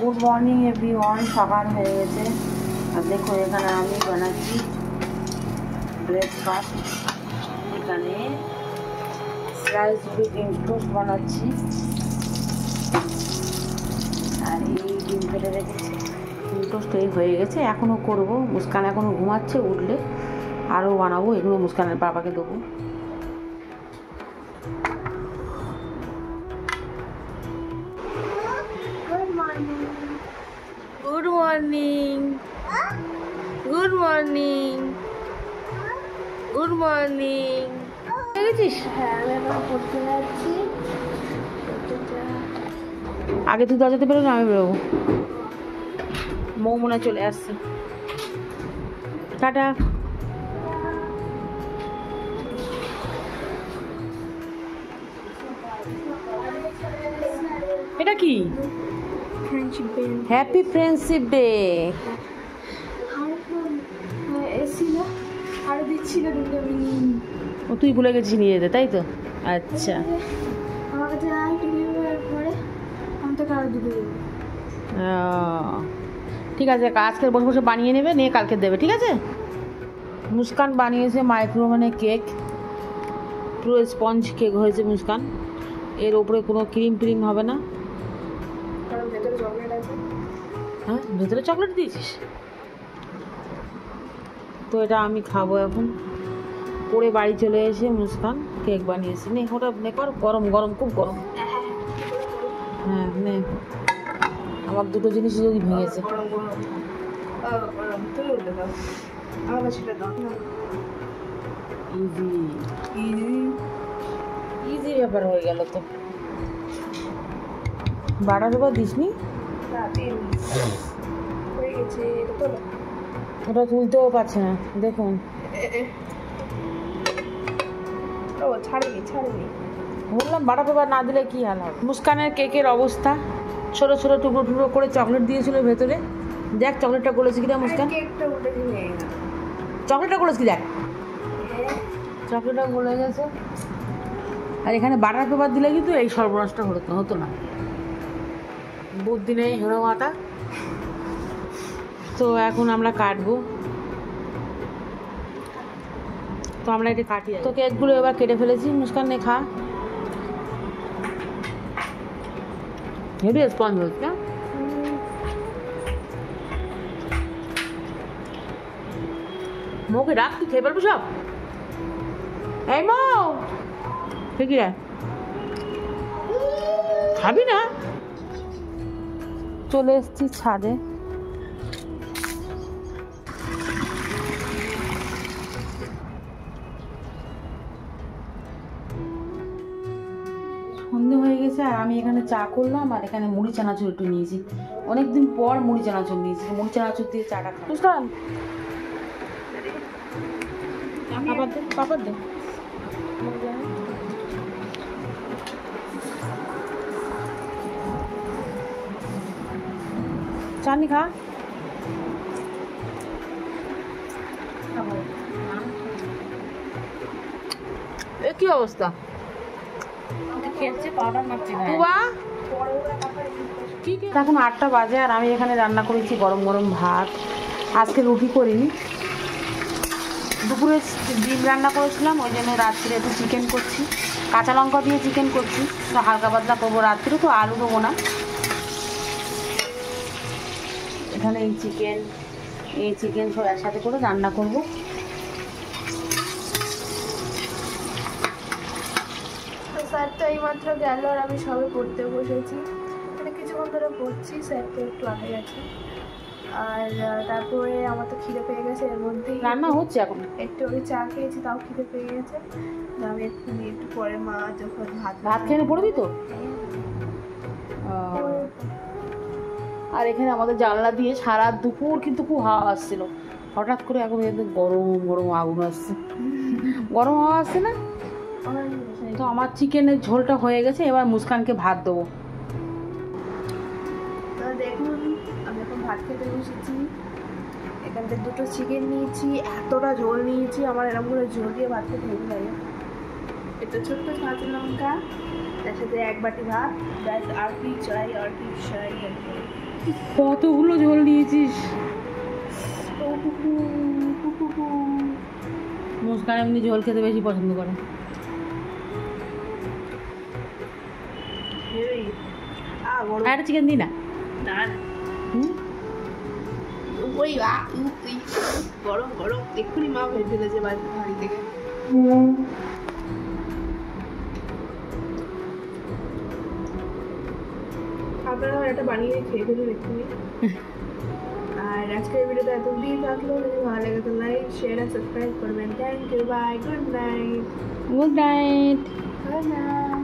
Good morning everyone. সকাল হয়ে গেছে আর দেখো এখানে আমি বানাচ্ছি ব্রেকফাস্ট। এখানে রাইস ডিম টোস্ট বানাচ্ছি আর এই ডিম ফেলে রেখেছি। ডিম টোস্ট এই হয়ে গেছে, এখনও করবো। মুস্কান এখনও ঘুমাচ্ছে, উঠলে আরও বানাবো। এগুলো মুস্কানের বাবাকে দেবো। Good morning, good morning, good morning. দেখেছিস? হ্যাঁ, আমি এখন পড়তে যাচ্ছি। আগে তুই দরজাতে বেরোবি, আমি বেরোবো। মৌ মনে চলে আসছে। টাটা। এটা কি? Friendship day. Happy friendship day. এসেছিল আরো দিচ্ছিল, কিন্তু আমি নিইনি। ও তুই ভুলে গেছিস নিয়ে যেতে, তাই তো? আচ্ছা, আমার কাছে পরে আমি তো কারো দুটো দেবো। ঠিক আছে, আজকে বসে বসে বানিয়ে নেবে, নিয়ে কালকে দেবে, ঠিক আছে? মুস্কান বানিয়েছে মাইক্রোওভেনে কেক, পুরো স্পঞ্জ কেক হয়েছে মুস্কান। এর ওপরে কোনো ক্রিম ট্রিম হবে না, কারণ ভেতরে চকলেট আছে। হ্যাঁ, ভেতরে চকলেট দিয়েছিস তো। এটা আমি খাবো এখন। পরে বাড়ি চলে এসে মুস্কান কেক বানিয়েছে। নে ওটা নে কর, গরম গরম, খুব গরম। হ্যাঁ নে, আমার দুটো জিনিস যদি ভেঙেছে। ইজি ইজি ইজি ব্যাপার হয়ে গেল তো। বাটার পেপার দিসনি? ওটা তুলতেও পারছে না, দেখুন। বললাম বাটার পেপার না দিলে কি হাল হবে। মুস্কানের কেকের অবস্থা, ছোটো ছোটো টুকরো টুকরো করে চকলেট দিয়েছিল ভেতরে। দেখ চকলেটটা গলেছে কিনা মুস্কান। চকলেটটা গলেছে কি দেখ, চকলেটটা গলে গেছে। আর এখানে বাটার পেপার দিলে কিন্তু এই সর্বনাশটা হতো না। বুদ্ধি নেই হেরো মাথা। তো এখন আমরা কাটবো, তো আমরা এটা কাটি। তো কেকগুলো এবার কেটে ফেলেছি। মুস্কান নে খা। হেভি স্পঞ্জ হচ্ছে না? মৌকে রাখ, তুই খেয়ে পারবো সব। এই মৌ, ঠিক রে, খাবি না? চলে এসছি ছাদে। সন্ধে হয়ে গেছে আর আমি এখানে চা করলাম আর এখানে মুড়ি চানাচুর একটু নিয়েছি। অনেকদিন পর মুড়ি চানাচুর নিয়েছি, মুড়ি চানাচুর দিয়ে চাটা খাই। বুঝলাম, পাপড় দে। চানি খা। এ কি অবস্থা? এখন 8টা বাজে আর আমি এখানে রান্না করেছি গরম গরম ভাত। আজকে রুটি করিনি, দুপুরে ডিম রান্না করেছিলাম, ওই জন্য রাত্রে একটু চিকেন করছি। কাঁচা লঙ্কা দিয়ে চিকেন করছি, তো হালকা পাতলা করবো রাত্রে, তো আলু দেবো না। এখানে এই চিকেন সব একসাথে করে রান্না করবো। স্যারটা এইমাত্র গেল আর আমি সবে পড়তে বসেছি, মানে কিছুক্ষণ ধরে পড়ছি। স্যারটা একটু আগে গেছে আর তারপরে আমার তো খিদে পেয়ে গেছে। এর মধ্যেই রান্না হচ্ছে, এখন একটু আগে চা খেয়েছি, তাও খিদে পেয়ে গেছে। আমি একটু পরে মা যখন ভাত খেয়ে পড়বি তো। আর এখানে আমাদের জানলা দিয়ে সারা দুপুর কিন্তু খুব হাওয়া আসছিল। হঠাৎ করে এখন একদম গরম গরম আগুন আসছে, গরম হাওয়া আসছে না? তো আমার চিকেনের ঝোলটা হয়ে গেছে, এবার মুস্কানকে ভাত দেবো। তো দেখুন আমি এখন ভাত খেতে বসেছি। এখান থেকে 2টো চিকেন নিয়েছি, এতটা ঝোল নিয়েছি। আমার এরকম করে ঝোল দিয়ে ভাত খেতে হেভি লাগে। এটা ছোট্ট কাঁচা লঙ্কা, তার সাথে 1 বাটি ভাত, ব্যাস। আর কি চাই, আর কি চাই। কতগুলো ঝোল নিয়েছিস? মুস্কান এমনি ঝোল খেতে বেশি পছন্দ করে। আর চিকেন দি না। হুম? ওই গরম গরম এক্ষুনি মা ভেজে ফেলেছে বাড়ি থেকে। আপনারা এটা বানিয়ে খেয়ে ফেলুন এক্ষুনি। আর আজকের ভিডিওটা এত অবধি থাকলো, যদি ভালো লাগে তো লাইক শেয়ার আর সাবস্ক্রাইব করবেন। Thank you, bye, good night. Good night. Bye night.